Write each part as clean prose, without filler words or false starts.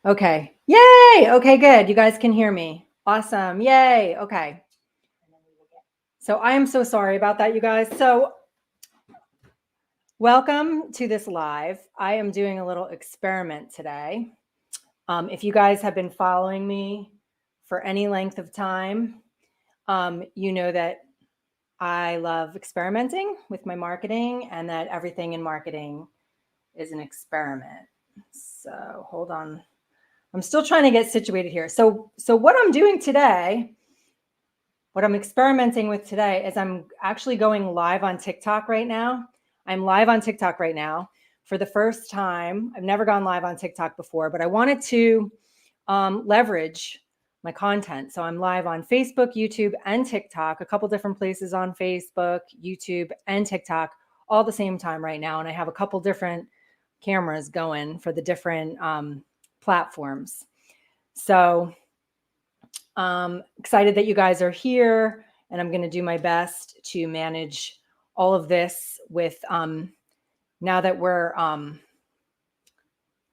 Okay. Yay. Okay, good. You guys can hear me. Awesome. Yay. Okay. So I am so sorry about that, you guys. So welcome to this live. I am doing a little experiment today. If you guys have been following me for any length of time, you know that I love experimenting with my marketing and that everything in marketing is an experiment. So hold on. I'm still trying to get situated here. So what I'm doing today, what I'm experimenting with today is I'm actually going live on TikTok right now. I'm live on TikTok right now for the first time. I've never gone live on TikTok before, but I wanted to leverage my content. So I'm live on Facebook, YouTube, and TikTok, a couple different places on Facebook, YouTube, and TikTok all at the same time right now. And I have a couple different cameras going for the different platforms. So excited that you guys are here, and I'm going to do my best to manage all of this with now that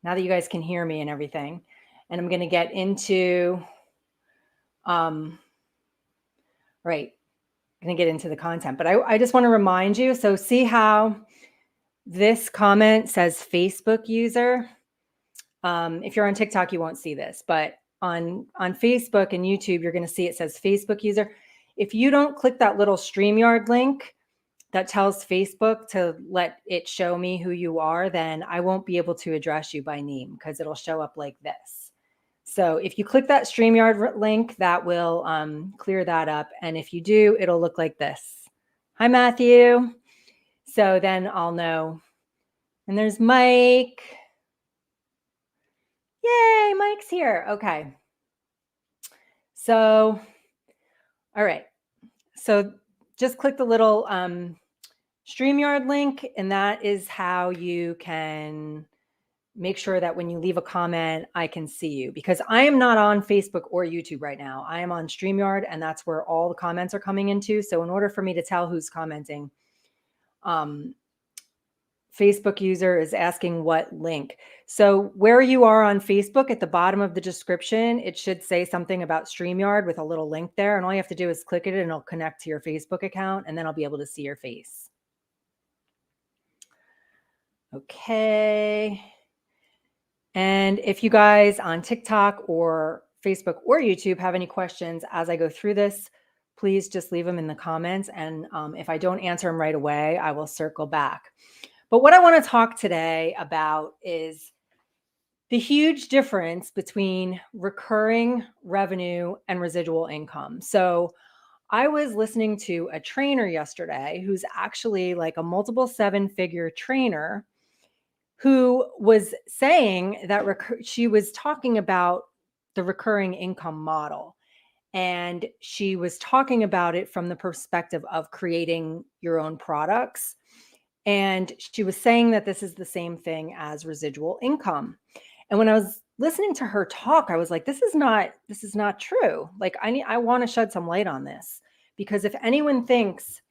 you guys can hear me and everything. And I'm going to get into right. I'm going to get into the content, but I just want to remind you. So see how this comment says Facebook user. If you're on TikTok, you won't see this, but on Facebook and YouTube, you're going to see it says Facebook user. If you don't click that little StreamYard link that tells Facebook to let it show me who you are, then I won't be able to address you by name because it'll show up like this. So if you click that StreamYard link, that will clear that up. And if you do, it'll look like this. Hi, Matthew. So then I'll know. And there's Mike. Yay, Mike's here. Okay. So, all right. So just click the little StreamYard link, and that is how you can make sure that when you leave a comment, I can see you, because I am not on Facebook or YouTube right now. I am on StreamYard, and that's where all the comments are coming into. So in order for me to tell who's commenting, Facebook user is asking what link. So where you are on Facebook, at the bottom of the description, it should say something about StreamYard with a little link there. And all you have to do is click it and it'll connect to your Facebook account, and then I'll be able to see your face. Okay. And if you guys on TikTok or Facebook or YouTube have any questions as I go through this, please just leave them in the comments. And if I don't answer them right away, I will circle back. But what I want to talk today about is the huge difference between recurring revenue and residual income. So I was listening to a trainer yesterday who's actually like a multiple seven-figure trainer, who was saying that she was talking about the recurring income model. And she was talking about it from the perspective of creating your own products. And she was saying that this is the same thing as residual income. And when I was listening to her talk, I was like, this is not true. Like, I want to shed some light on this, because if anyone thinks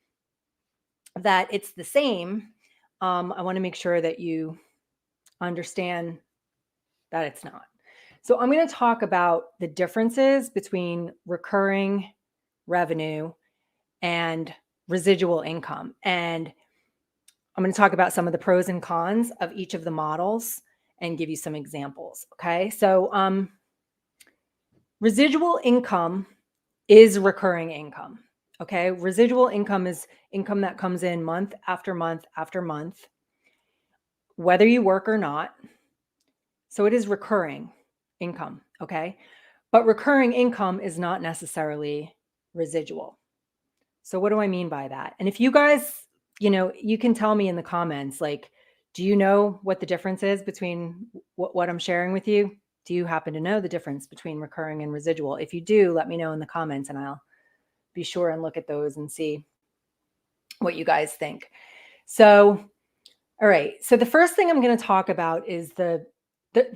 that it's the same, I want to make sure that you understand that it's not. So I'm going to talk about the differences between recurring revenue and residual income. And I'm going to talk about some of the pros and cons of each of the models and give you some examples. Okay. So residual income is recurring income. Okay. Residual income is income that comes in month after month after month, whether you work or not. So it is recurring income. Okay. But recurring income is not necessarily residual. So what do I mean by that? And if you guys, you can tell me in the comments, like, do you know what the difference is between what I'm sharing with you? Do you happen to know the difference between recurring and residual? If you do, let me know in the comments, and I'll be sure and look at those and see what you guys think. So, all right. So the first thing I'm going to talk about is the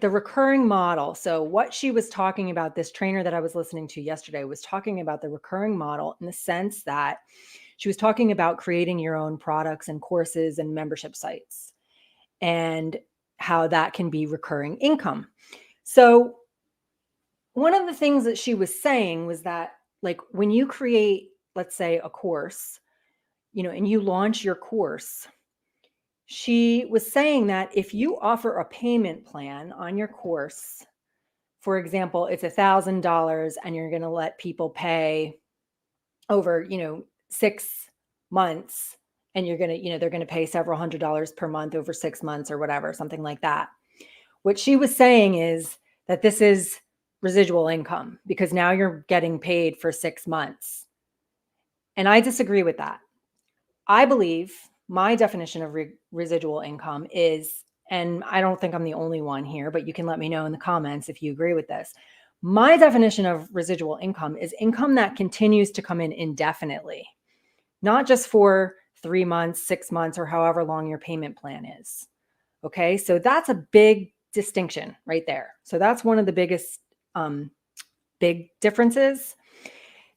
recurring model. So what she was talking about, this trainer that I was listening to yesterday was talking about the recurring model in the sense that she was talking about creating your own products and courses and membership sites, and how that can be recurring income. So one of the things that she was saying was that, like, when you create, let's say, a course, and you launch your course, she was saying that if you offer a payment plan on your course, for example, it's $1,000 and you're going to let people pay over, 6 months, and you're going to, they're going to pay several $100s per month over 6 months or whatever, something like that. What she was saying is that this is residual income because now you're getting paid for 6 months. And I disagree with that. I believe my definition of residual income is, and I don't think I'm the only one here, but you can let me know in the comments if you agree with this. My definition of residual income is income that continues to come in indefinitely, not just for 3 months, 6 months, or however long your payment plan is. Okay, so that's a big distinction right there. So that's one of the biggest big differences.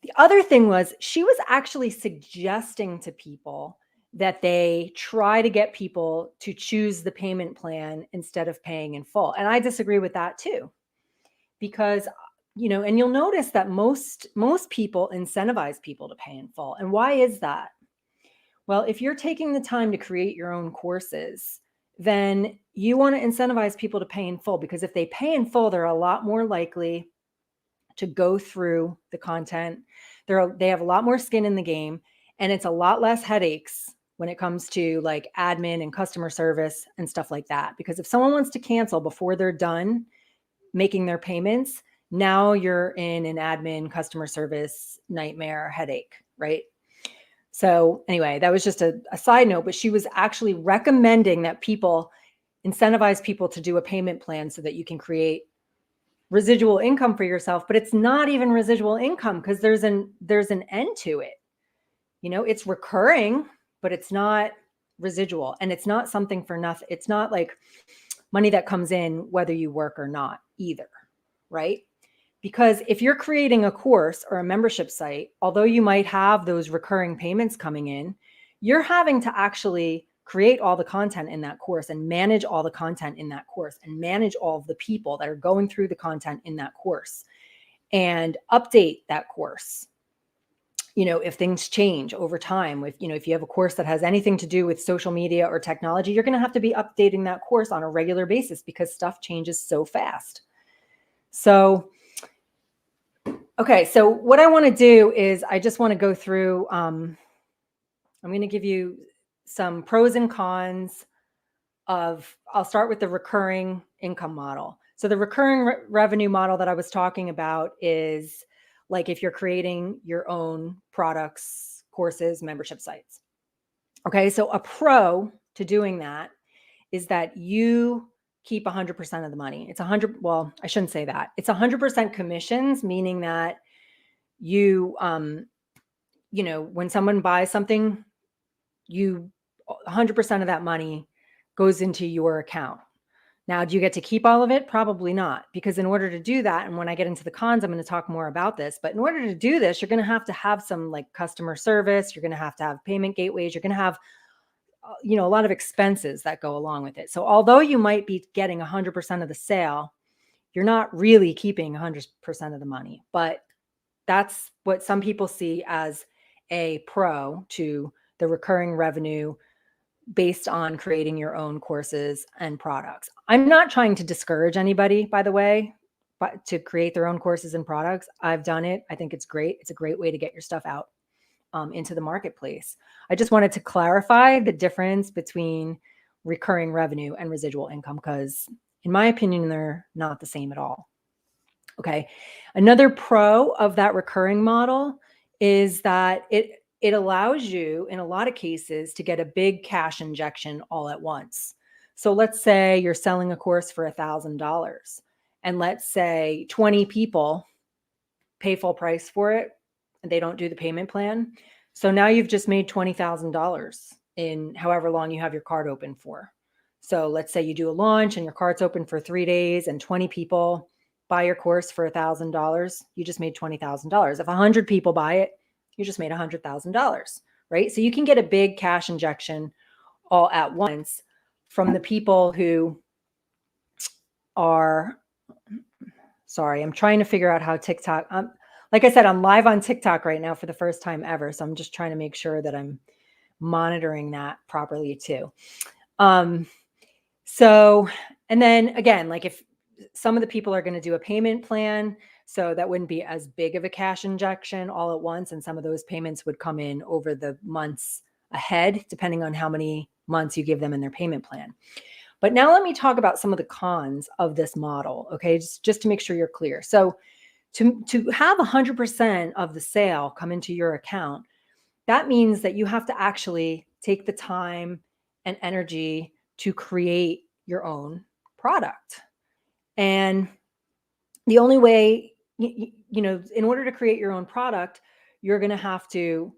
The other thing was she was actually suggesting to people that they try to get people to choose the payment plan instead of paying in full. And I disagree with that too, because and you'll notice that most people incentivize people to pay in full. And why is that? Well, if you're taking the time to create your own courses, then you want to incentivize people to pay in full, because if they pay in full, they're a lot more likely to go through the content. They have a lot more skin in the game, and it's a lot less headaches when it comes to like admin and customer service and stuff like that. Because if someone wants to cancel before they're done making their payments, now you're in an admin customer service nightmare headache, right? So anyway, that was just a side note, but she was actually recommending that people incentivize people to do a payment plan so that you can create residual income for yourself. But it's not even residual income because there's an end to it. It's recurring, but it's not residual, and it's not something for nothing. It's not like money that comes in whether you work or not either, right? Because if you're creating a course or a membership site, although you might have those recurring payments coming in, you're having to actually create all the content in that course and manage all the content in that course and manage all of the people that are going through the content in that course and update that course. If things change over time, if you have a course that has anything to do with social media or technology, you're going to have to be updating that course on a regular basis because stuff changes so fast. So okay, so what I want to do is I just want to go through, I'm going to give you some pros and cons I'll start with the recurring income model. So the recurring revenue model that I was talking about is like if you're creating your own products, courses, membership sites. Okay, so a pro to doing that is that you keep 100% of the money. It's 100, well, I shouldn't say that. It's 100% commissions, meaning that you, when someone buys something, 100% of that money goes into your account. Now, do you get to keep all of it? Probably not, because in order to do that, and when I get into the cons, I'm going to talk more about this, but in order to do this, you're going to have some like customer service. You're going to have payment gateways. You're going to have, a lot of expenses that go along with it. So although you might be getting 100% of the sale, you're not really keeping 100% of the money, but that's what some people see as a pro to the recurring revenue based on creating your own courses and products. I'm not trying to discourage anybody, by the way, but to create their own courses and products. I've done it. I think it's great. It's a great way to get your stuff out into the marketplace. I just wanted to clarify the difference between recurring revenue and residual income, because in my opinion, they're not the same at all. Okay. Another pro of that recurring model is that it allows you, in a lot of cases, to get a big cash injection all at once. So let's say you're selling a course for $1,000, and let's say 20 people pay full price for it and they don't do the payment plan. So now you've just made $20,000 in however long you have your card open for. So let's say you do a launch and your card's open for 3 days and 20 people buy your course for $1,000. You just made $20,000. If 100 people buy it, you just made $100,000, right? So you can get a big cash injection all at once from the people who are, Sorry, I'm trying to figure out how TikTok, like I said, I'm live on TikTok right now for the first time ever. So I'm just trying to make sure that I'm monitoring that properly too. So, and then again, like if some of the people are going to do a payment plan, so that wouldn't be as big of a cash injection all at once. And some of those payments would come in over the months ahead, depending on how many months you give them in their payment plan. But now let me talk about some of the cons of this model. Okay. Just to make sure you're clear. So to have 100% of the sale come into your account, that means that you have to actually take the time and energy to create your own product. And the only way, in order to create your own product, you're going to have to,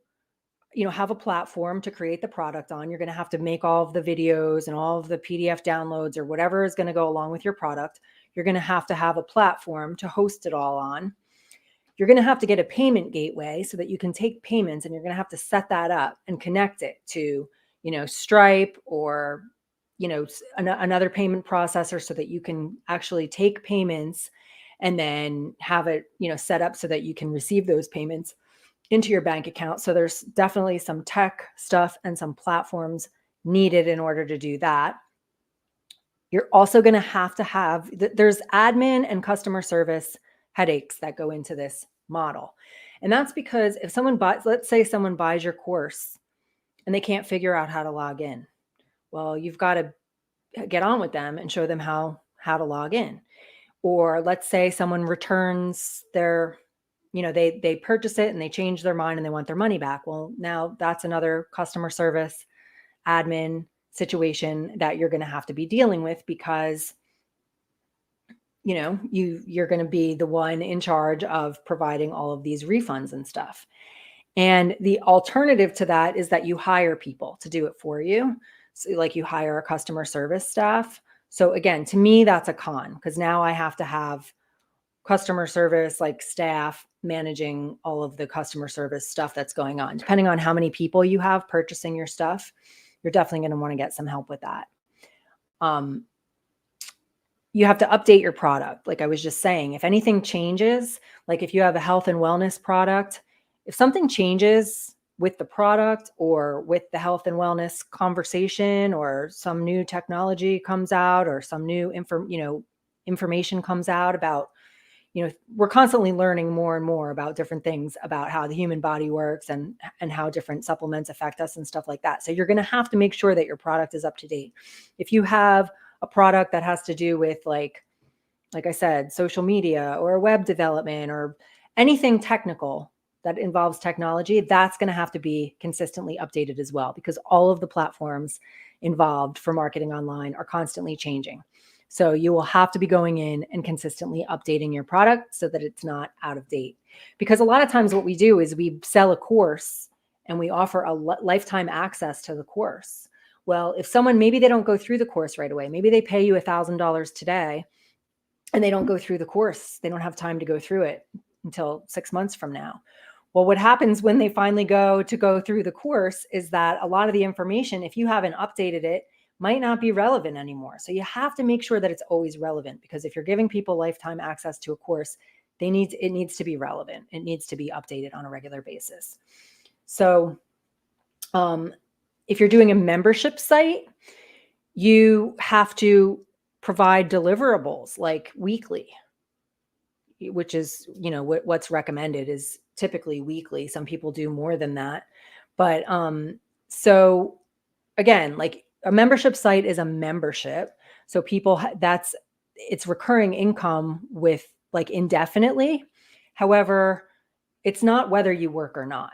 have a platform to create the product on. You're going to have to make all of the videos and all of the PDF downloads or whatever is going to go along with your product. You're going to have a platform to host it all on. You're going to have to get a payment gateway so that you can take payments, and you're going to have to set that up and connect it to, Stripe or, another payment processor so that you can actually take payments and then have it, set up so that you can receive those payments into your bank account. So there's definitely some tech stuff and some platforms needed in order to do that. You're also going to have, there's admin and customer service headaches that go into this model. And that's because if someone buys, let's say someone buys your course and they can't figure out how to log in. Well, you've got to get on with them and show them how to log in. Or let's say someone returns their, they purchase it and they change their mind and they want their money back. Well, now that's another customer service admin situation that you're going to have to be dealing with, because you're going to be the one in charge of providing all of these refunds and stuff. And the alternative to that is that you hire people to do it for you. So like you hire a customer service staff. So again, to me, that's a con, because now I have to have customer service, like staff managing all of the customer service stuff that's going on. Depending on how many people you have purchasing your stuff, you're definitely going to want to get some help with that. You have to update your product. Like I was just saying, if anything changes, like if you have a health and wellness product, if something changes with the product or with the health and wellness conversation, or some new technology comes out, or some new information comes out about, we're constantly learning more and more about different things about how the human body works and how different supplements affect us and stuff like that. So you're going to have to make sure that your product is up to date. If you have a product that has to do with like I said, social media or web development or anything technical that involves technology, that's going to have to be consistently updated as well, because all of the platforms involved for marketing online are constantly changing. So you will have to be going in and consistently updating your product so that it's not out of date. Because a lot of times what we do is we sell a course and we offer a lifetime access to the course. Well, if someone, maybe they don't go through the course right away, maybe they pay you $1,000 today and they don't go through the course, they don't have time to go through it until 6 months from now. Well, what happens when they finally go through the course is that a lot of the information, if you haven't updated it, might not be relevant anymore. So you have to make sure that it's always relevant, because if you're giving people lifetime access to a course, it needs to be relevant. It needs to be updated on a regular basis. So if you're doing a membership site, you have to provide deliverables like weekly, which is, what's recommended is typically weekly. Some people do more than that. But so again, like a membership site is a membership. So it's recurring income with like indefinitely. However, it's not whether you work or not.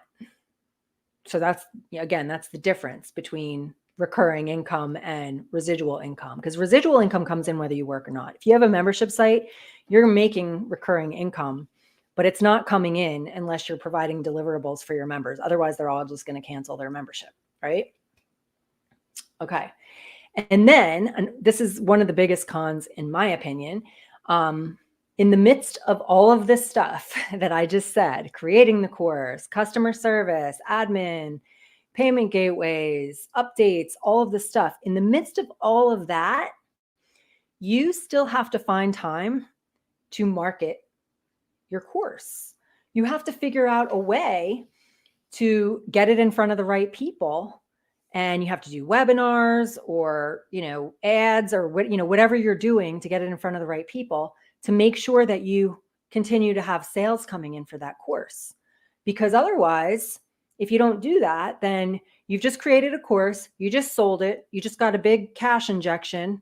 So that's the difference between recurring income and residual income, because residual income comes in whether you work or not. If you have a membership site, you're making recurring income, but it's not coming in unless you're providing deliverables for your members. Otherwise, they're all just going to cancel their membership, right? Okay. And then this is one of the biggest cons, in my opinion. In the midst of all of this stuff that I just said, creating the course, customer service, admin, payment gateways, updates, all of this stuff, in the midst of all of that, you still have to find time to market your course. You have to figure out a way to get it in front of the right people. And you have to do webinars or, ads or whatever you're doing to get it in front of the right people to make sure that you continue to have sales coming in for that course. Because otherwise, if you don't do that, then you've just created a course, you just sold it, you just got a big cash injection.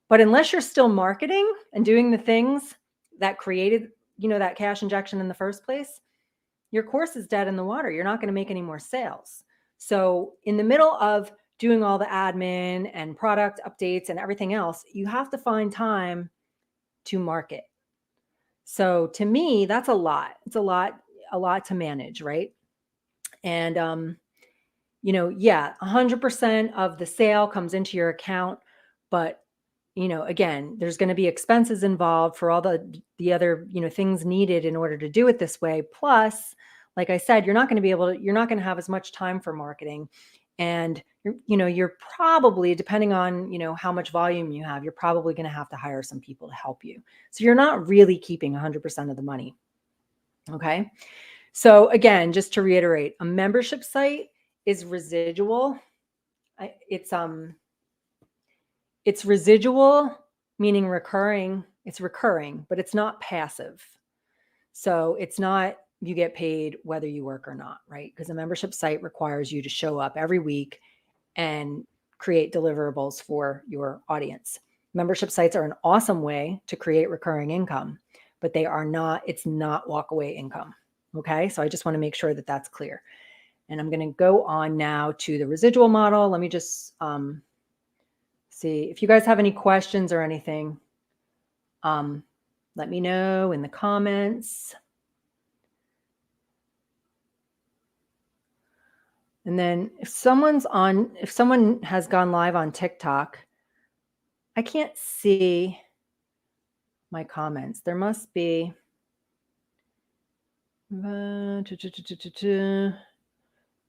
But unless you're still marketing and doing the things that created, that cash injection in the first place, your course is dead in the water. You're not going to make any more sales. So in the middle of doing all the admin and product updates and everything else, you have to find time to market. So to me, that's a lot. It's a lot to manage, right? And, 100% of the sale comes into your account, but again, there's going to be expenses involved for all the other, things needed in order to do it this way. Plus, like I said, you're not going to have as much time for marketing. And you're probably, depending on, how much volume you have, you're probably going to have to hire some people to help you. So you're not really keeping 100% of the money. Okay. So again, just to reiterate, a membership site is residual. It's residual, meaning recurring. It's recurring, but it's not passive. So it's not you get paid whether you work or not, right? Because a membership site requires you to show up every week and create deliverables for your audience. Membership sites are an awesome way to create recurring income, but it's not walkaway income. Okay. So I just want to make sure that that's clear. And I'm going to go on now to the residual model. Let me just, see if you guys have any questions or anything. Let me know in the comments. And then if someone has gone live on TikTok, I can't see my comments. There must be. There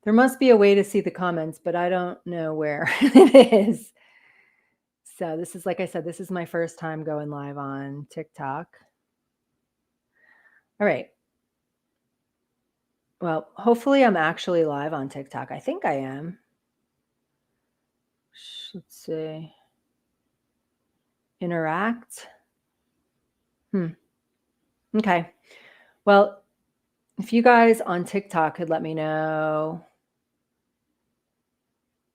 must be a way to see the comments, but I don't know where it is. So this is, like I said, this is my first time going live on TikTok. All right. Well, hopefully I'm actually live on TikTok. I think I am. Let's see. Interact. Okay. Well, if you guys on TikTok could let me know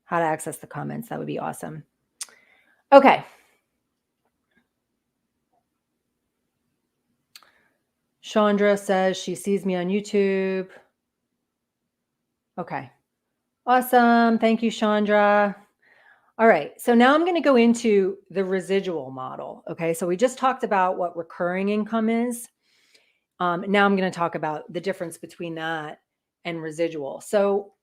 how to access the comments, that would be awesome. Okay. Chandra says she sees me on YouTube. Okay. Awesome. Thank you, Chandra. All right. So now I'm going to go into the residual model. Okay. So we just talked about what recurring income is. Now I'm going to talk about the difference between that and residual. So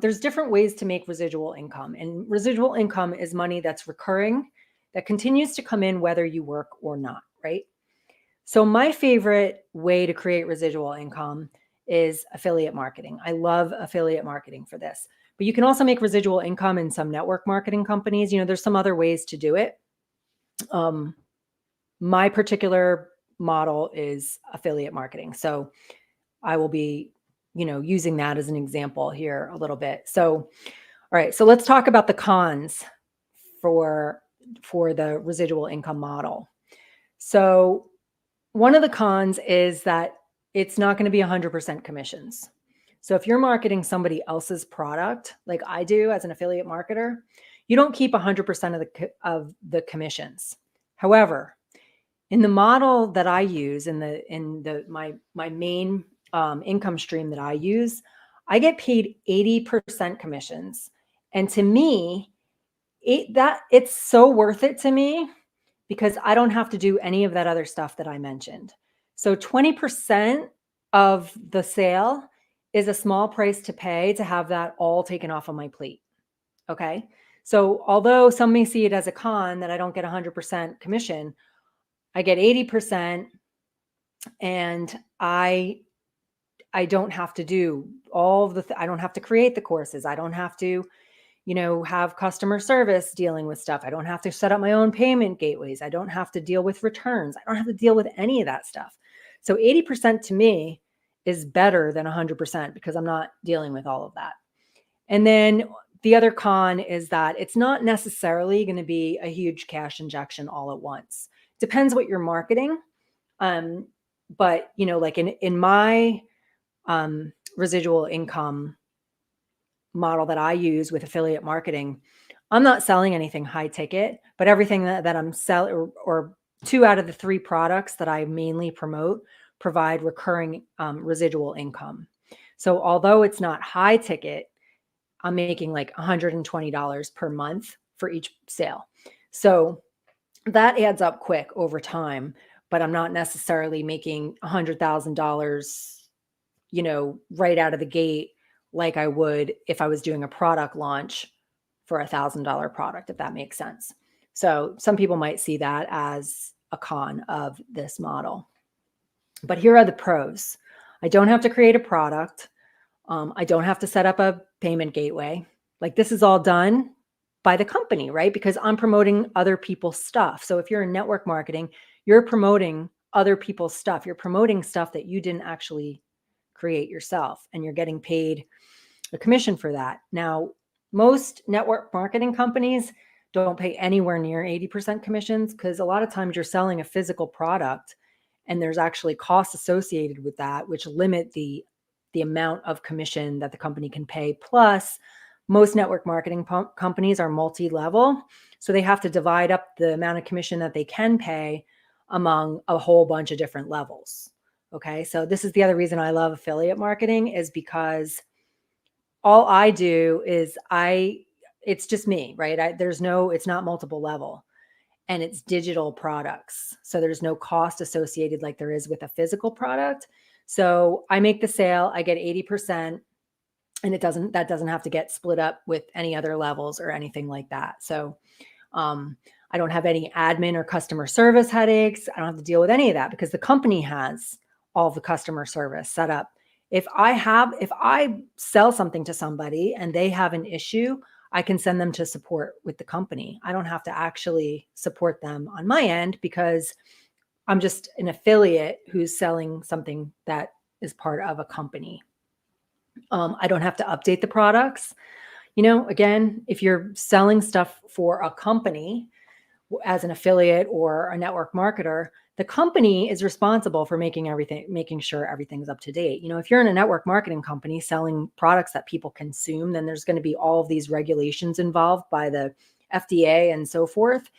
there's different ways to make residual income, and residual income is money that's recurring, that continues to come in whether you work or not, right? So my favorite way to create residual income is affiliate marketing. I love affiliate marketing for this, but you can also make residual income in some network marketing companies. There's some other ways to do it. My particular model is affiliate marketing. So I will be, using that as an example here a little bit. So, all right. So let's talk about the cons for the residual income model. So one of the cons is that it's not going to be 100% commissions. So if you're marketing somebody else's product, like I do as an affiliate marketer, you don't keep 100% of the commissions. However, in the model that I use, my main income stream that I use, I get paid 80% commissions, and to me, it's so worth it to me because I don't have to do any of that other stuff that I mentioned. So 20% of the sale is a small price to pay to have that all taken off of my plate. Okay. So although some may see it as a con that I don't get 100% commission, I get 80%, and I don't have to do all of I don't have to create the courses. I don't have to, have customer service dealing with stuff. I don't have to set up my own payment gateways. I don't have to deal with returns. I don't have to deal with any of that stuff. So 80% to me is better than 100% because I'm not dealing with all of that. And then the other con is that it's not necessarily going to be a huge cash injection all at once. Depends what you're marketing. But like in my residual income model that I use with affiliate marketing, I'm not selling anything high ticket, but everything that I'm selling, or 2 out of the 3 products that I mainly promote, provide recurring residual income. So although it's not high ticket, I'm making like $120 per month for each sale. So that adds up quick over time, but I'm not necessarily making $100,000, right out of the gate like I would if I was doing a product launch for $1,000 product, if that makes sense. So some people might see that as a con of this model. But here are the pros. I don't have to create a product. I don't have to set up a payment gateway. Like, this is all done by the company, right? Because I'm promoting other people's stuff. So if you're in network marketing, you're promoting other people's stuff. You're promoting stuff that you didn't actually create yourself, and you're getting paid a commission for that. Now, most network marketing companies don't pay anywhere near 80% commissions, because a lot of times you're selling a physical product and there's actually costs associated with that, which limit the amount of commission that the company can pay. Plus, most network marketing companies are multi-level, so they have to divide up the amount of commission that they can pay among a whole bunch of different levels. Okay, so this is the other reason I love affiliate marketing, is because all I do is it's just me, right? It's not multiple level, and it's digital products. So there's no cost associated like there is with a physical product. So I make the sale, I get 80%, and that doesn't have to get split up with any other levels or anything like that. So I don't have any admin or customer service headaches. I don't have to deal with any of that because the company has all the customer service set up. If I sell something to somebody and they have an issue, I can send them to support with the company. I don't have to actually support them on my end because I'm just an affiliate who's selling something that is part of a company. I don't have to update the products. Again, if you're selling stuff for a company as an affiliate or a network marketer, the company is responsible for making sure everything's up to date. If you're in a network marketing company selling products that people consume, then there's going to be all of these regulations involved by the FDA and so forth.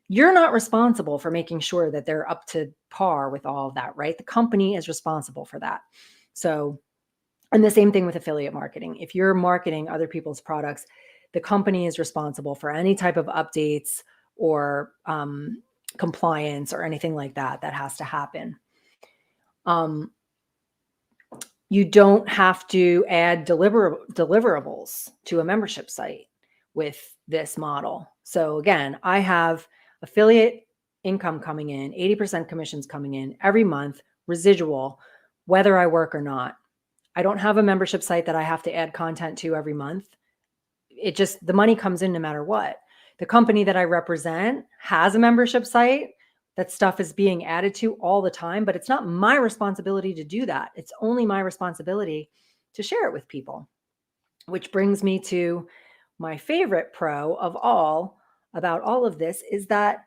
You're not responsible for making sure that they're up to par with all of that, right? The company is responsible for that. So, and the same thing with affiliate marketing. If you're marketing other people's products, the company is responsible for any type of updates or compliance or anything like that has to happen. You don't have to add deliverables to a membership site with this model. So again, I have affiliate income coming in, 80% commissions coming in every month, residual, whether I work or not. I don't have a membership site that I have to add content to every month. The money comes in no matter what. The company that I represent has a membership site that stuff is being added to all the time, but it's not my responsibility to do that. It's only my responsibility to share it with people, which brings me to my favorite pro of all about all of this, is that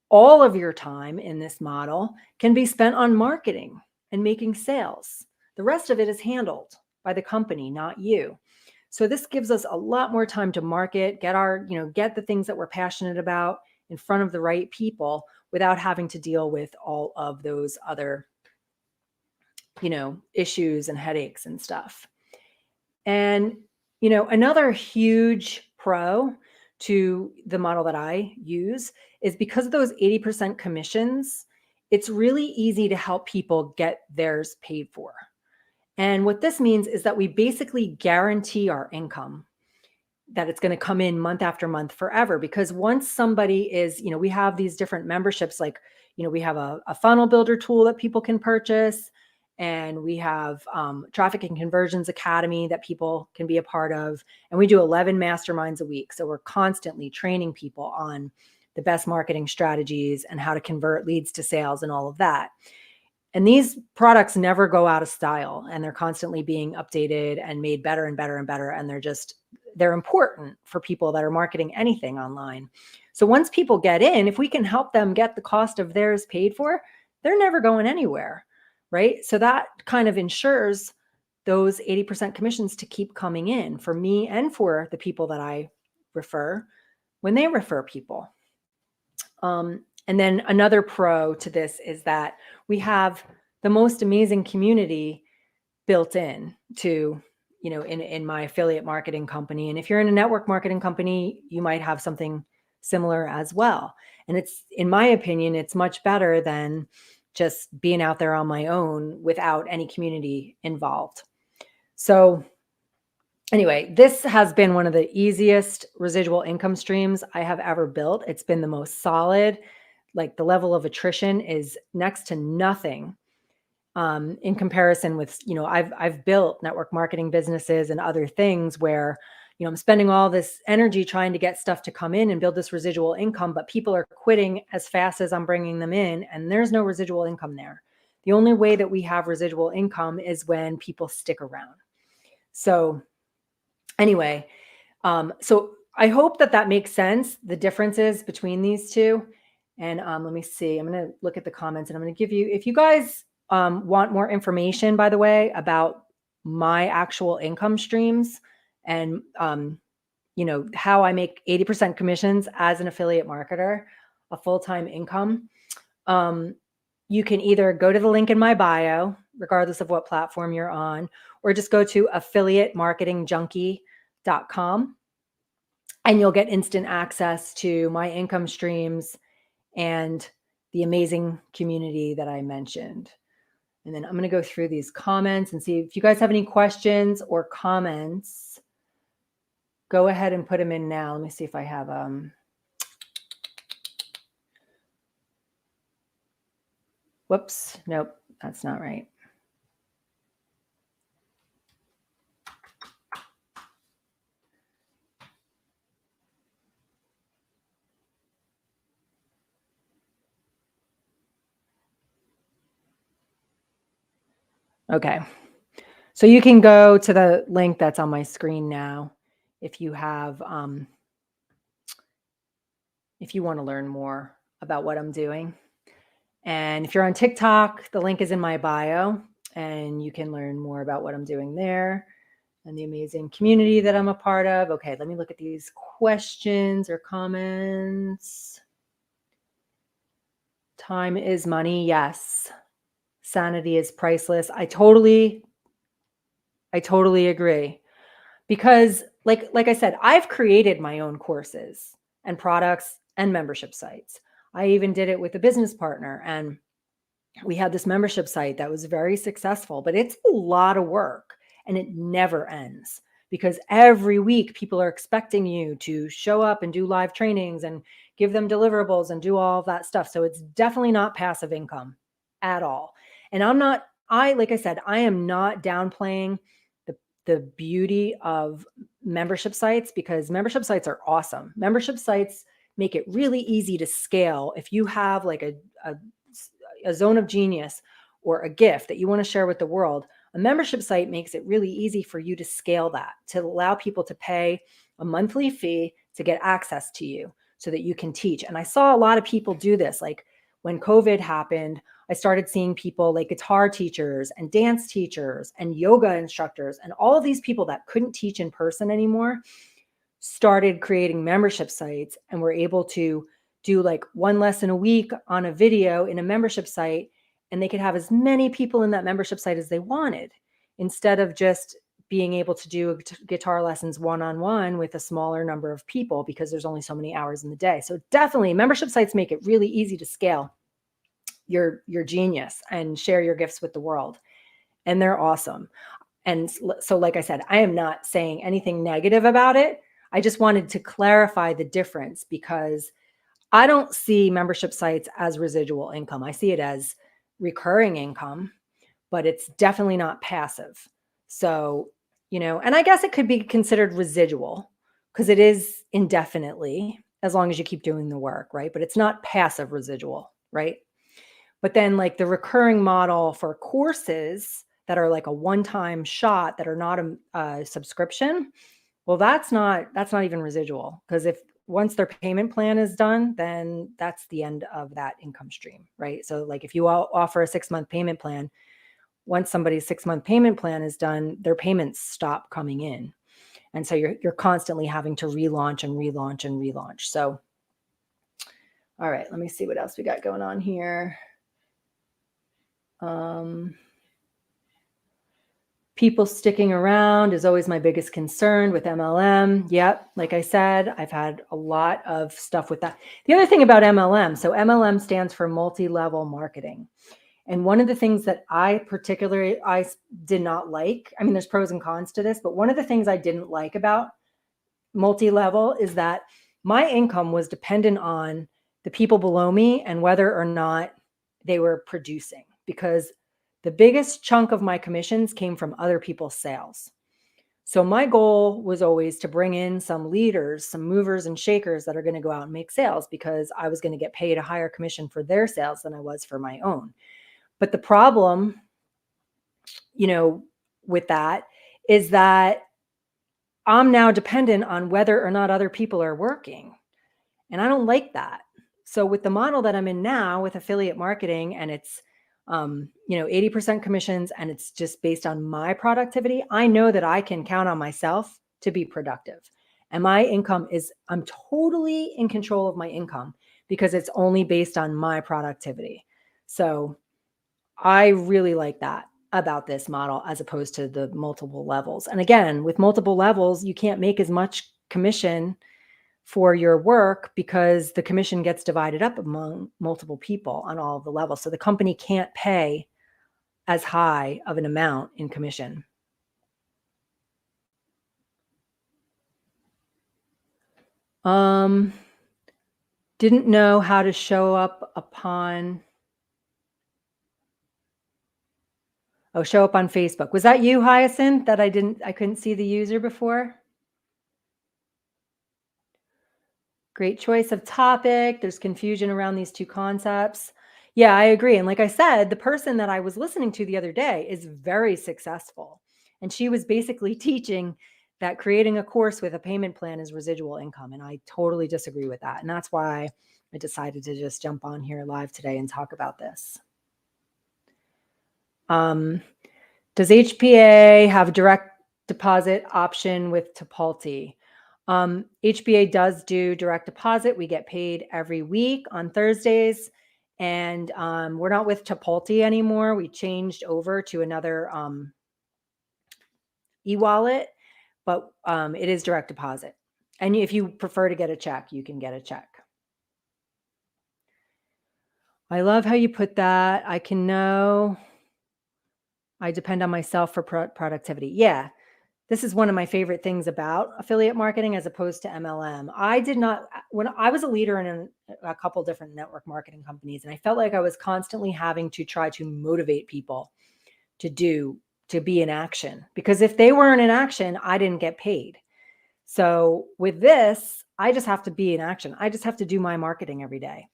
all of your time in this model can be spent on marketing and making sales. The rest of it is handled by the company, not you. So this gives us a lot more time to market, get the things that we're passionate about in front of the right people without having to deal with all of those other, issues and headaches and stuff. And, another huge pro to the model that I use is because of those 80% commissions, it's really easy to help people get theirs paid for. And what this means is that we basically guarantee our income, that it's going to come in month after month forever. Because once somebody is, we have these different memberships, like, we have a funnel builder tool that people can purchase. And we have Traffic and Conversions Academy that people can be a part of. And we do 11 masterminds a week. So we're constantly training people on the best marketing strategies and how to convert leads to sales and all of that. And these products never go out of style, and they're constantly being updated and made better and better and better. And they're important for people that are marketing anything online. So once people get in, if we can help them get the cost of theirs paid for, they're never going anywhere, right? So that kind of ensures those 80% commissions to keep coming in for me and for the people that I refer when they refer people. And then another pro to this is that we have the most amazing community built in to, in my affiliate marketing company. And if you're in a network marketing company, you might have something similar as well. And it's, in my opinion, it's much better than just being out there on my own without any community involved. So anyway, this has been one of the easiest residual income streams I have ever built. It's been the most solid. Like, the level of attrition is next to nothing in comparison with, I've built network marketing businesses and other things where, I'm spending all this energy trying to get stuff to come in and build this residual income, but people are quitting as fast as I'm bringing them in, and there's no residual income there. The only way that we have residual income is when people stick around. So anyway, so I hope that makes sense, the differences between these two. And let me see, I'm going to look at the comments, and I'm going to give you, if you guys want more information, by the way, about my actual income streams and, how I make 80% commissions as an affiliate marketer, a full-time income, you can either go to the link in my bio, regardless of what platform you're on, or just go to affiliatemarketingjunkie.com, and you'll get instant access to my income streams and the amazing community that I mentioned. And then I'm going to go through these comments and see if you guys have any questions or comments. Go ahead and put them in now. Let me see if I have whoops, nope, that's not right. Okay. So you can go to the link that's on my screen now if you have, if you want to learn more about what I'm doing. And if you're on TikTok, the link is in my bio, and you can learn more about what I'm doing there and the amazing community that I'm a part of. Okay, let me look at these questions or comments. Time is money. Yes. Sanity is priceless. I totally agree. Because like I said, I've created my own courses and products and membership sites. I even did it with a business partner, and we had this membership site that was very successful, but it's a lot of work, and it never ends, because every week people are expecting you to show up and do live trainings and give them deliverables and do all of that stuff. So it's definitely not passive income at all. And like I said, I am not downplaying the beauty of membership sites, because membership sites are awesome. Membership sites make it really easy to scale. If you have like a zone of genius or a gift that you want to share with the world, a membership site makes it really easy for you to scale that, to allow people to pay a monthly fee to get access to you so that you can teach. And I saw a lot of people do this. Like, when COVID happened, I started seeing people like guitar teachers and dance teachers and yoga instructors, and all of these people that couldn't teach in person anymore started creating membership sites and were able to do like one lesson a week on a video in a membership site, and they could have as many people in that membership site as they wanted, instead of just being able to do guitar lessons one-on-one with a smaller number of people, because there's only so many hours in the day. So definitely membership sites make it really easy to scale your genius and share your gifts with the world. And they're awesome. And so, like I said, I am not saying anything negative about it. I just wanted to clarify the difference, because I don't see membership sites as residual income. I see it as recurring income, but it's definitely not passive. So, and I guess it could be considered residual because it is indefinitely as long as you keep doing the work, right? But it's not passive residual, right? But then like the recurring model for courses that are like a one-time shot that are not a subscription, well, that's not even residual, because if once their payment plan is done, then that's the end of that income stream, right? So like if you offer a 6-month payment plan, once somebody's 6-month payment plan is done, their payments stop coming in. And so you're constantly having to relaunch and relaunch and relaunch. So, all right, let me see what else we got going on here. People sticking around is always my biggest concern with MLM. Yep, like I said, I've had a lot of stuff with that. The other thing about MLM, so MLM stands for multi-level marketing. And one of the things that I did not like, I mean, there's pros and cons to this, but one of the things I didn't like about multi-level is that my income was dependent on the people below me and whether or not they were producing, because the biggest chunk of my commissions came from other people's sales. So my goal was always to bring in some leaders, some movers and shakers that are going to go out and make sales, because I was going to get paid a higher commission for their sales than I was for my own. But the problem, with that is that I'm now dependent on whether or not other people are working. And I don't like that. So with the model that I'm in now with affiliate marketing, and it's 80% commissions, and it's just based on my productivity, I know that I can count on myself to be productive. And my income I'm totally in control of my income because it's only based on my productivity. So I really like that about this model as opposed to the multiple levels. And again, with multiple levels, you can't make as much commission for your work because the commission gets divided up among multiple people on all of the levels. So the company can't pay as high of an amount in commission. Didn't know how to show up on Facebook. Was that you, Hyacinth, that I couldn't see the user before? Great choice of topic. There's confusion around these two concepts. Yeah, I agree. And like I said, the person that I was listening to the other day is very successful. And she was basically teaching that creating a course with a payment plan is residual income. And I totally disagree with that. And that's why I decided to just jump on here live today and talk about this. Does HBA have direct deposit option with Topalti? HBA does do direct deposit. We get paid every week on Thursdays, and we're not with Topalti anymore. We changed over to another e-wallet, but it is direct deposit. And if you prefer to get a check, you can get a check. I love how you put that. I can know I depend on myself for productivity. Yeah. This is one of my favorite things about affiliate marketing as opposed to MLM. When I was a leader in a couple different network marketing companies, and I felt like I was constantly having to try to motivate people to be in action, because if they weren't in action, I didn't get paid. So with this, I just have to be in action. I just have to do my marketing every day,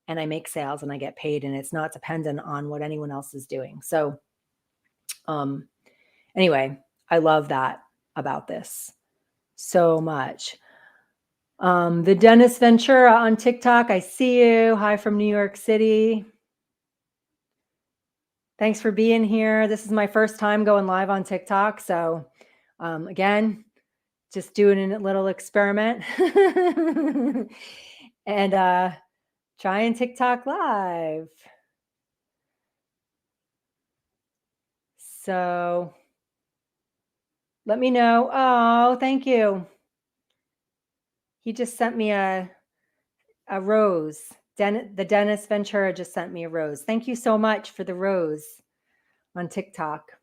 and I make sales and I get paid, and it's not dependent on what anyone else is doing. So, anyway, I love that about this so much. The Dennis Ventura on TikTok, I see you. Hi from New York City. Thanks for being here. This is my first time going live on TikTok. So again, just doing a little experiment and trying TikTok live. So let me know. Oh, thank you. He just sent me a rose. The Dennis Ventura just sent me a rose. Thank you so much for the rose on TikTok.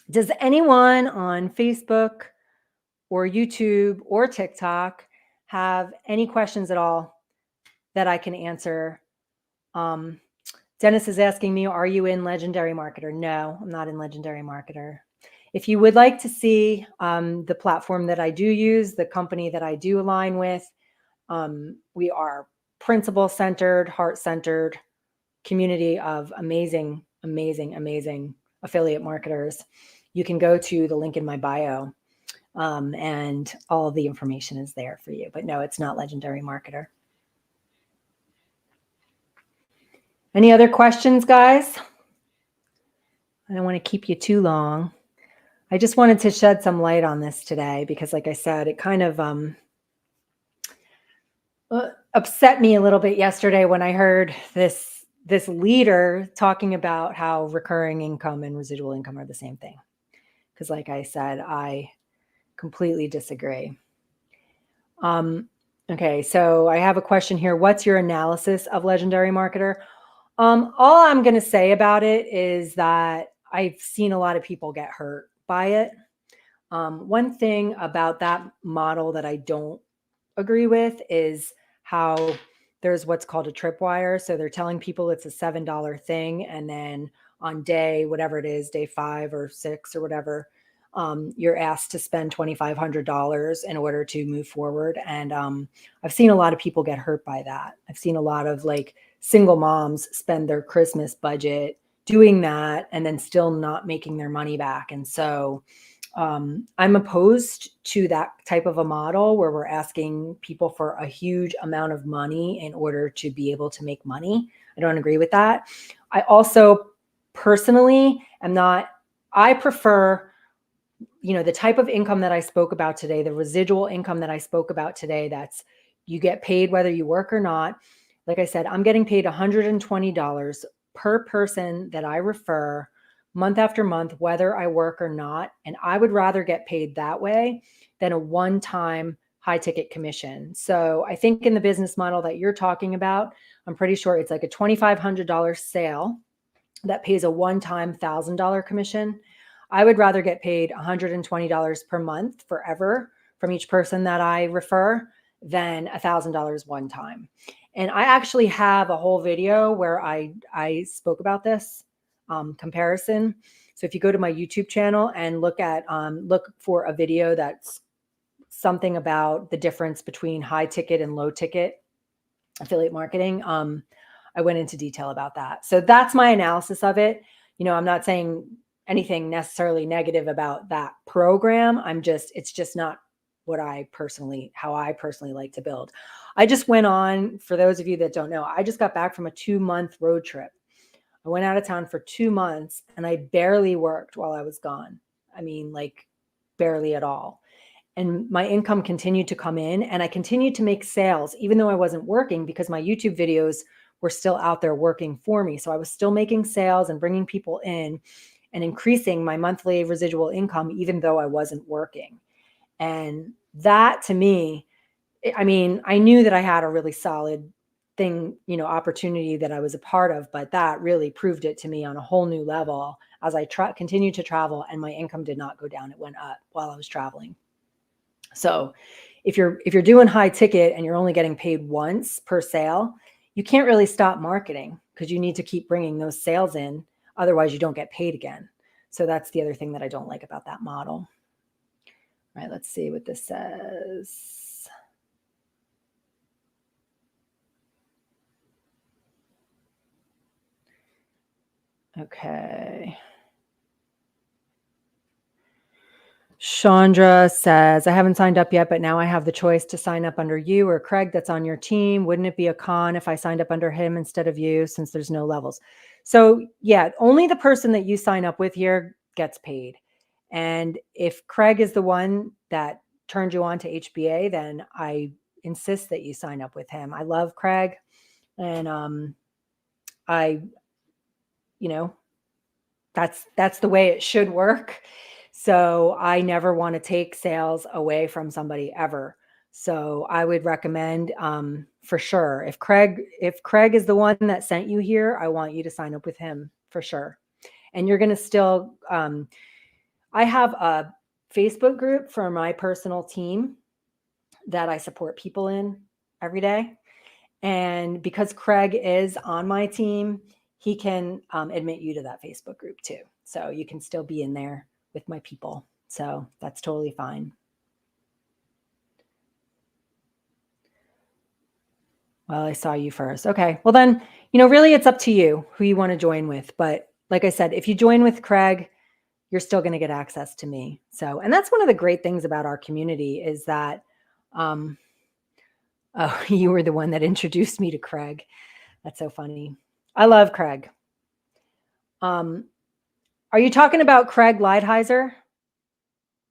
Does anyone on Facebook or YouTube or TikTok have any questions at all that I can answer Dennis is asking me, are you in Legendary Marketer? No, I'm not in Legendary Marketer. If you would like to see the platform that I do use, the company that I do align with, we are principle-centered, heart-centered community of amazing, amazing, amazing affiliate marketers. You can go to the link in my bio, and all of the information is there for you. But no, it's not Legendary Marketer. Any other questions, guys? I don't want to keep you too long. I just wanted to shed some light on this today because, like I said, it kind of upset me a little bit yesterday when I heard this leader talking about how recurring income and residual income are the same thing. Because, like I said, I completely disagree. Okay, so I have a question here. What's your analysis of Legendary Marketer? All I'm going to say about it is that I've seen a lot of people get hurt by it. One thing about that model that I don't agree with is how there's what's called a tripwire. So they're telling people it's a $7 thing. And then on day, whatever it is, day 5 or 6 or whatever, you're asked to spend $2,500 in order to move forward. And I've seen a lot of people get hurt by that. I've seen a lot of like single moms spend their Christmas budget doing that and then still not making their money back. And so I'm opposed to that type of a model where we're asking people for a huge amount of money in order to be able to make money. I don't agree with that. I also personally am not, I prefer, the type of income that I spoke about today, the residual income that I spoke about today, that's you get paid whether you work or not. Like I said, I'm getting paid $120 per person that I refer month after month, whether I work or not. And I would rather get paid that way than a one-time high ticket commission. So I think in the business model that you're talking about, I'm pretty sure it's like a $2,500 sale that pays a one-time $1,000 commission. I would rather get paid $120 per month forever from each person that I refer than $1,000 one time. And I actually have a whole video where I spoke about this comparison. So if you go to my YouTube channel and look for a video that's something about the difference between high ticket and low ticket affiliate marketing, I went into detail about that. So that's my analysis of it. I'm not saying anything necessarily negative about that program. It's just not how I personally like to build. I just went on, for those of you that don't know, I just got back from a 2-month road trip. I went out of town for 2 months and I barely worked while I was gone. I mean, like barely at all. And my income continued to come in and I continued to make sales, even though I wasn't working, because my YouTube videos were still out there working for me. So I was still making sales and bringing people in and increasing my monthly residual income, even though I wasn't working. And that to me, I mean, I knew that I had a really solid thing, opportunity that I was a part of, but that really proved it to me on a whole new level as I continued to travel, and my income did not go down. It went up while I was traveling. So if you're doing high ticket and you're only getting paid once per sale, you can't really stop marketing because you need to keep bringing those sales in. Otherwise you don't get paid again. So that's the other thing that I don't like about that model. All right, let's see what this says. Okay. Chandra says, I haven't signed up yet, but now I have the choice to sign up under you or Craig that's on your team. Wouldn't it be a con if I signed up under him instead of you, since there's no levels? So yeah, only the person that you sign up with here gets paid. And if Craig is the one that turned you on to HBA, then I insist that you sign up with him. I love Craig, and that's the way it should work. So I never want to take sales away from somebody ever. So I would recommend, for sure, if Craig is the one that sent you here, I want you to sign up with him for sure. And you're going to still, I have a Facebook group for my personal team that I support people in every day. And because Craig is on my team, he can admit you to that Facebook group too. So you can still be in there with my people. So that's totally fine. Well, I saw you first. Okay. Well, then, really it's up to you who you want to join with. But like I said, if you join with Craig, you're still going to get access to me. So, and that's one of the great things about our community is that, oh, you were the one that introduced me to Craig. That's so funny. I love Craig. Are you talking about Craig Leidheiser? I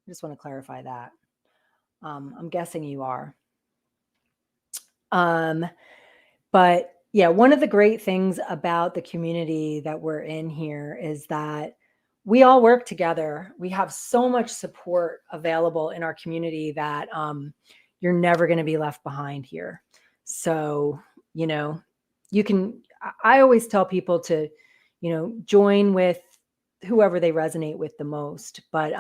just want to clarify that. I'm guessing you are. But yeah, one of the great things about the community that we're in here is that we all work together. We have so much support available in our community that you're never going to be left behind here. So, you can, I always tell people to, join with whoever they resonate with the most. But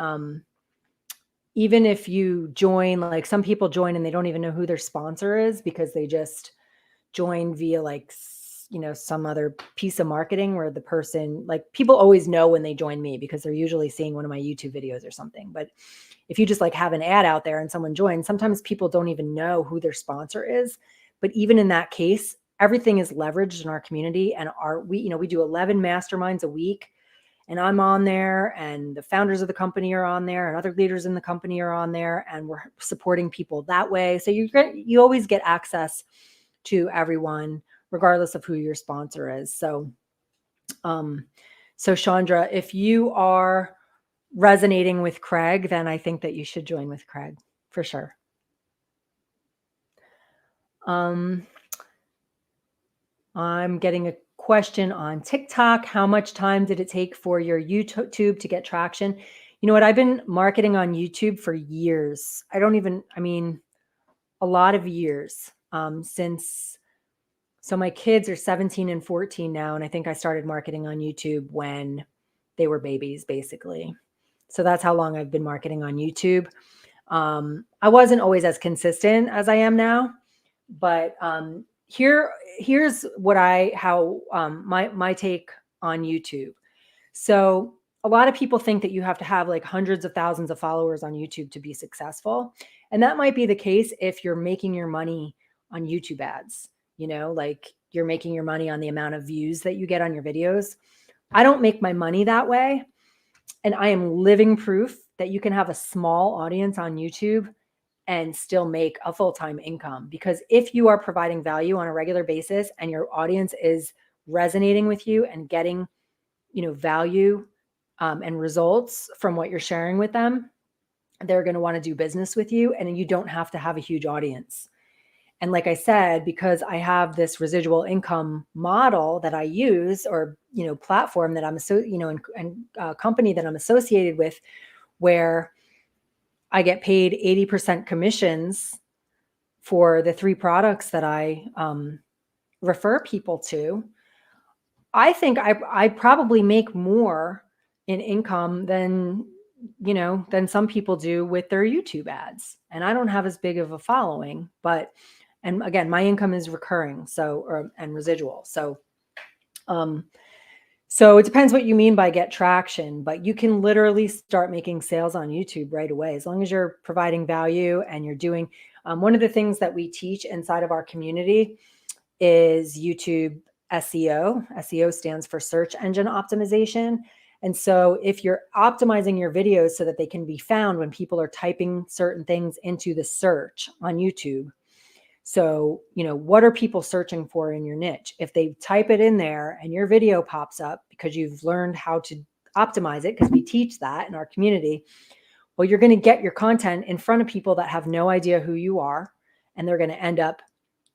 even if you join, like some people join and they don't even know who their sponsor is because they just join via like, some other piece of marketing where the person, like people always know when they join me because they're usually seeing one of my YouTube videos or something. But if you just like have an ad out there and someone joins, sometimes people don't even know who their sponsor is. But even in that case, everything is leveraged in our community, and we do 11 masterminds a week. And I'm on there, and the founders of the company are on there, and other leaders in the company are on there, and we're supporting people that way. So you always get access to everyone, regardless of who your sponsor is. So, Chandra, if you are resonating with Craig, then I think that you should join with Craig for sure. I'm getting a question on TikTok. How much time did it take for your YouTube to get traction? You know what? I've been marketing on YouTube for years. A lot of years so my kids are 17 and 14 now. And I think I started marketing on YouTube when they were babies, basically. So that's how long I've been marketing on YouTube. I wasn't always as consistent as I am now, but here's my take on YouTube. So a lot of people think that you have to have like hundreds of thousands of followers on YouTube to be successful. And that might be the case if you're making your money on YouTube ads, like you're making your money on the amount of views that you get on your videos. I don't make my money that way. And I am living proof that you can have a small audience on YouTube and still make a full-time income. Because if you are providing value on a regular basis and your audience is resonating with you and getting, value and results from what you're sharing with them, they're going to want to do business with you, and you don't have to have a huge audience. And like I said, because I have this residual income model that I use, or, platform that I'm company that I'm associated with, where I get paid 80% commissions for the 3 products that I refer people to, I think I probably make more in income than some people do with their YouTube ads. And I don't have as big of a following, and again, my income is recurring, and residual. So it depends what you mean by get traction, but you can literally start making sales on YouTube right away, as long as you're providing value and you're doing, one of the things that we teach inside of our community is YouTube SEO. SEO stands for search engine optimization. And so if you're optimizing your videos so that they can be found when people are typing certain things into the search on YouTube. So, what are people searching for in your niche? If they type it in there and your video pops up because you've learned how to optimize it, because we teach that in our community, well, you're going to get your content in front of people that have no idea who you are, and they're going to end up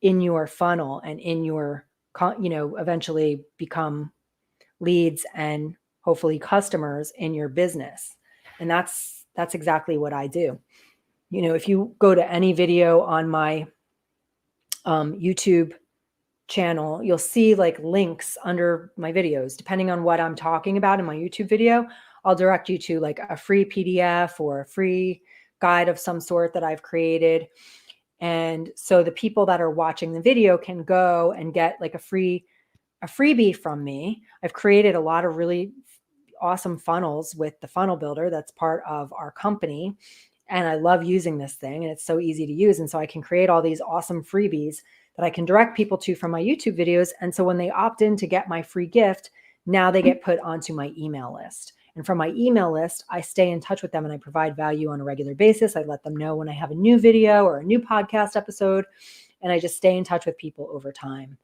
in your funnel and in your, eventually become leads and hopefully customers in your business. And that's exactly what I do. If you go to any video on my YouTube channel, you'll see like links under my videos. Depending on what I'm talking about in my YouTube video, I'll direct you to like a free PDF or a free guide of some sort that I've created. And so the people that are watching the video can go and get like a free a freebie from me. I've created a lot of really awesome funnels with the funnel builder that's part of our company. And I love using this thing, and it's so easy to use. And so I can create all these awesome freebies that I can direct people to from my YouTube videos. And so when they opt in to get my free gift, now they get put onto my email list. And from my email list, I stay in touch with them and I provide value on a regular basis. I let them know when I have a new video or a new podcast episode, and I just stay in touch with people over time.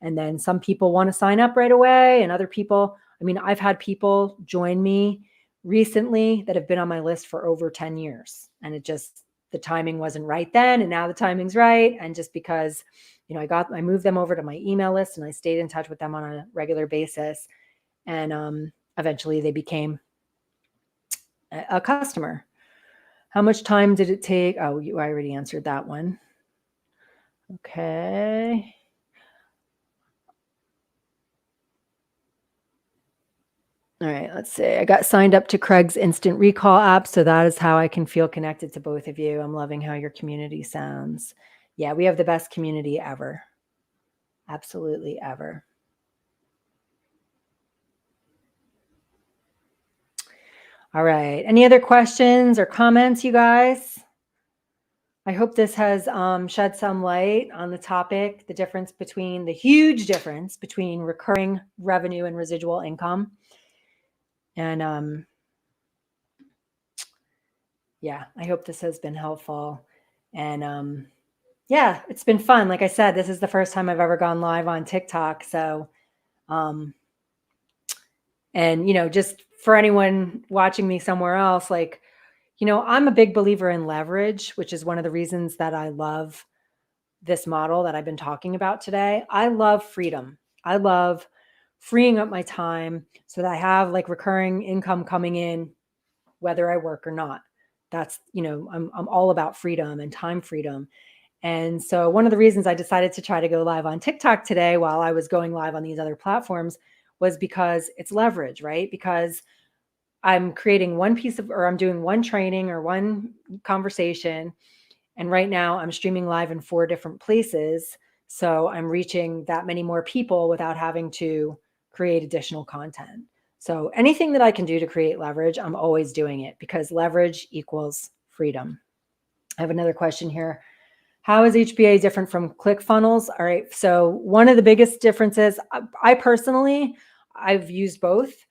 And then some people want to sign up right away, and other people, I mean, I've had people join me recently that have been on my list for over 10 years. And it just, the timing wasn't right then. And now the timing's right. And just because, I moved them over to my email list and I stayed in touch with them on a regular basis. And eventually they became a customer. How much time did it take? Oh, I already answered that one. Okay. All right, let's see. I got signed up to Craig's instant recall app, so that is how I can feel connected to both of you. I'm loving how your community sounds. Yeah, we have the best community ever. Absolutely ever. All right. Any other questions or comments, you guys? I hope this has shed some light on the topic, the huge difference between recurring revenue and residual income. And yeah, I hope this has been helpful. And yeah, it's been fun. Like I said, this is the first time I've ever gone live on TikTok. So, and just for anyone watching me somewhere else, I'm a big believer in leverage, which is one of the reasons that I love this model that I've been talking about today. I love freedom. I love freeing up my time so that I have like recurring income coming in, whether I work or not. That's, I'm all about freedom and time freedom. And so one of the reasons I decided to try to go live on TikTok today while I was going live on these other platforms was because it's leverage, right? Because I'm creating I'm doing one training or one conversation. And right now I'm streaming live in 4 different places. So I'm reaching that many more people without having to create additional content. So anything that I can do to create leverage, I'm always doing it because leverage equals freedom. I have another question here. How is HBA different from ClickFunnels? All right. So one of the biggest differences, I personally, I've used both.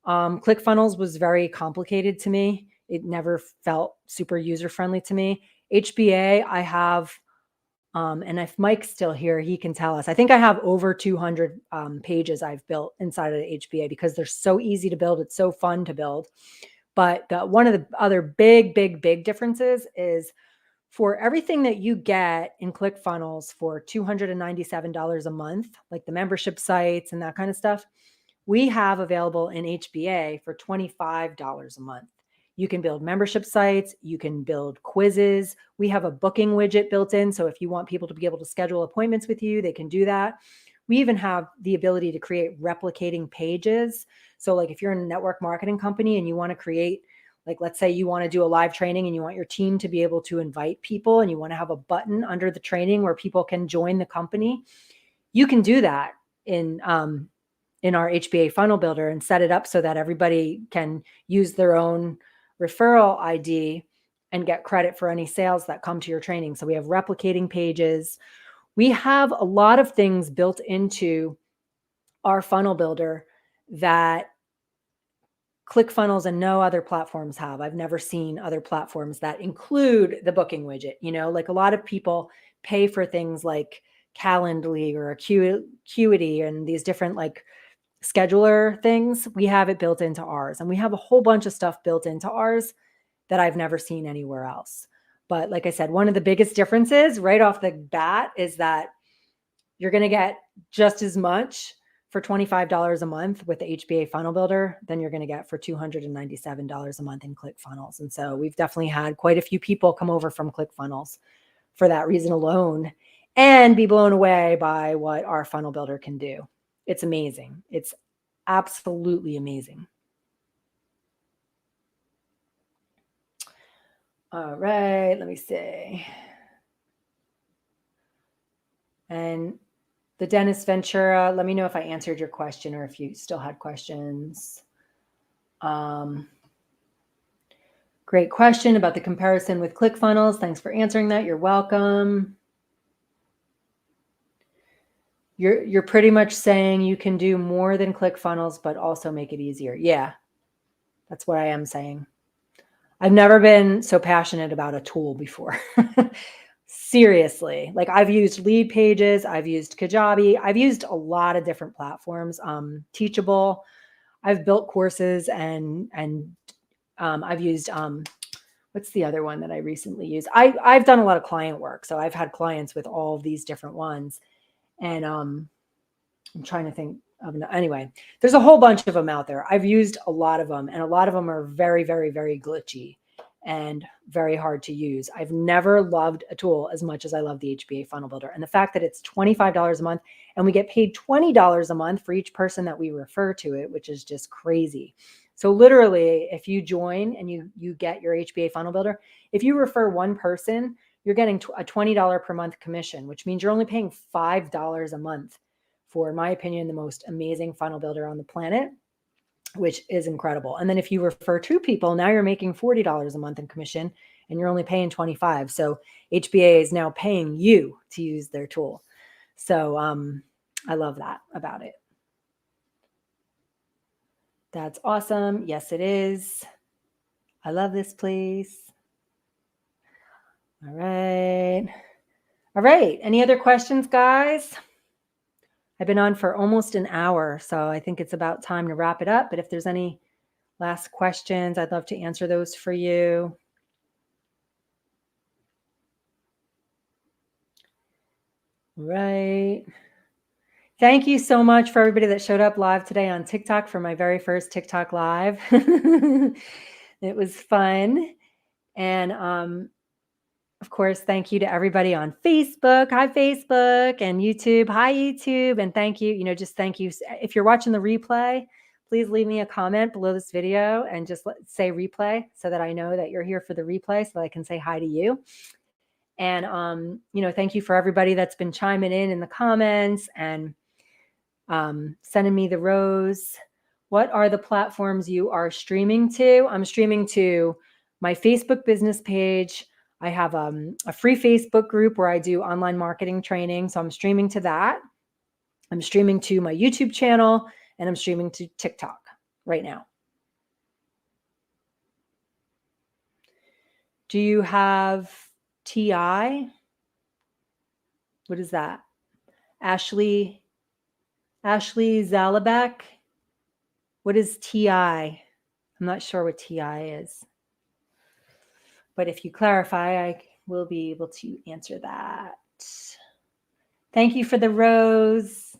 ClickFunnels was very complicated to me. It never felt super user-friendly to me. HBA, I have, and if Mike's still here, he can tell us. I think I have over 200 pages I've built inside of the HBA because they're so easy to build. It's so fun to build. But one of the other big differences is for everything that you get in ClickFunnels for $297 a month, like the membership sites and that kind of stuff, we have available in HBA for $25 a month. You can build membership sites. You can build quizzes. We have a booking widget built in. So if you want people to be able to schedule appointments with you, they can do that. We even have the ability to create replicating pages. So like if you're in a network marketing company and you want to create, like, let's say you want to do a live training and you want your team to be able to invite people and you want to have a button under the training where people can join the company, you can do that in our HBA funnel builder and set it up so that everybody can use their own referral ID and get credit for any sales that come to your training. So we have replicating pages. We have a lot of things built into our funnel builder that ClickFunnels and no other platforms have. I've never seen other platforms that include the booking widget. Like a lot of people pay for things like Calendly or Acuity and these different like scheduler things. We have it built into ours, and we have a whole bunch of stuff built into ours that I've never seen anywhere else. But like I said, one of the biggest differences right off the bat is that you're going to get just as much for $25 a month with the HBA funnel builder than you're going to get for $297 a month in ClickFunnels. And so we've definitely had quite a few people come over from ClickFunnels for that reason alone and be blown away by what our funnel builder can do. It's amazing. It's absolutely amazing. All right, let me see. And The Dennis Ventura, let me know if I answered your question or if you still had questions. Great question about the comparison with ClickFunnels. Thanks for answering that. You're welcome. You're pretty much saying you can do more than ClickFunnels, but also make it easier. Yeah, that's what I am saying. I've never been so passionate about a tool before. Seriously, like I've used Lead Pages, I've used Kajabi, I've used a lot of different platforms. Teachable, I've built courses, and I've used what's the other one that I recently used? I've done a lot of client work, so I've had clients with all of these different ones, and I'm trying to think of anyway. There's a whole bunch of them out there. I've used a lot of them, and a lot of them are very, very, very glitchy and very hard to use. I've never loved a tool as much as I love the HBA Funnel Builder, and the fact that it's $25 a month and we get paid $20 a month for each person that we refer to it, which is just crazy. So literally, if you join and you get your HBA Funnel Builder, if you refer one person, you're getting a $20 per month commission, which means you're only paying $5 a month for, in my opinion, the most amazing funnel builder on the planet, which is incredible. And then if you refer two people, now you're making $40 a month in commission and you're only paying $25. So HBA is now paying you to use their tool. So I love that about it. That's awesome. Yes, it is. I love this place. All right. All right. Any other questions, guys? I've been on for almost an hour, so I think it's about time to wrap it up. But if there's any last questions, I'd love to answer those for you. All right. Thank you so much for everybody that showed up live today on TikTok for my very first TikTok live. It was fun. And of course, thank you to everybody on Facebook. Hi, Facebook, and YouTube. Hi, YouTube. And thank you, just thank you. If you're watching the replay, please leave me a comment below this video and just say replay so that I know that you're here for the replay so that I can say hi to you. And, thank you for everybody that's been chiming in the comments and sending me the rose. What are the platforms you are streaming to? I'm streaming to my Facebook business page. I have a free Facebook group where I do online marketing training. So I'm streaming to that. I'm streaming to my YouTube channel, and I'm streaming to TikTok right now. Do you have TI? What is that? Ashley Zalabek? What is TI? I'm not sure what TI is. But if you clarify, I will be able to answer that. Thank you for the rose,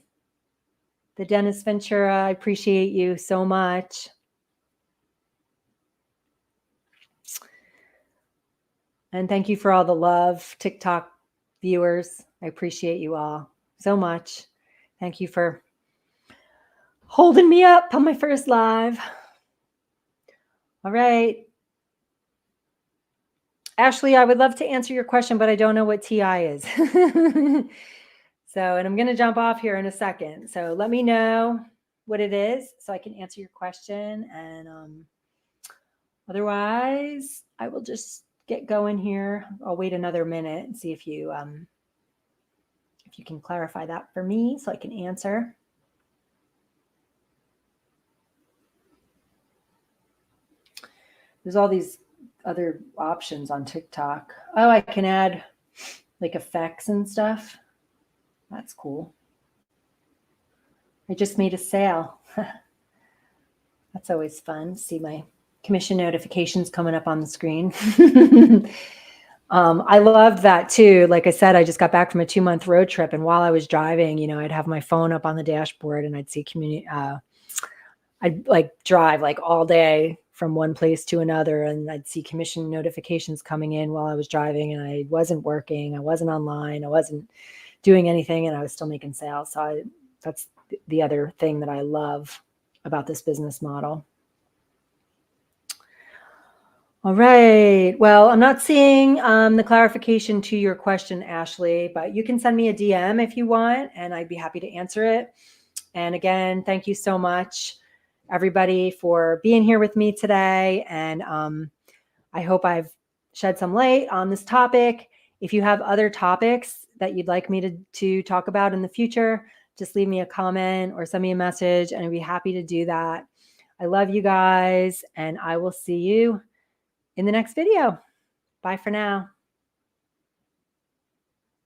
the Dennis Ventura. I appreciate you so much. And thank you for all the love, TikTok viewers. I appreciate you all so much. Thank you for holding me up on my first live. All right. Ashley, I would love to answer your question, but I don't know what TI is. And I'm going to jump off here in a second. So let me know what it is so I can answer your question. And otherwise, I will just get going here. I'll wait another minute and see if you can clarify that for me so I can answer. There's all these other options on TikTok. Oh, I can add like effects and stuff. That's cool. I just made a sale. That's always fun. See my commission notifications coming up on the screen. I loved that too. Like I said, I just got back from a 2-month road trip, and while I was driving, I'd have my phone up on the dashboard and I'd see I'd like drive like all day from one place to another, and I'd see commission notifications coming in while I was driving, and I wasn't working, I wasn't online, I wasn't doing anything, and I was still making sales. So that's the other thing that I love about this business model. All right. Well, I'm not seeing the clarification to your question, Ashley, but you can send me a DM if you want, and I'd be happy to answer it. And again, thank you so much, everybody, for being here with me today. And I hope I've shed some light on this topic. If you have other topics that you'd like me to talk about in the future, just leave me a comment or send me a message, and I'd be happy to do that. I love you guys, and I will see you in the next video. Bye for now.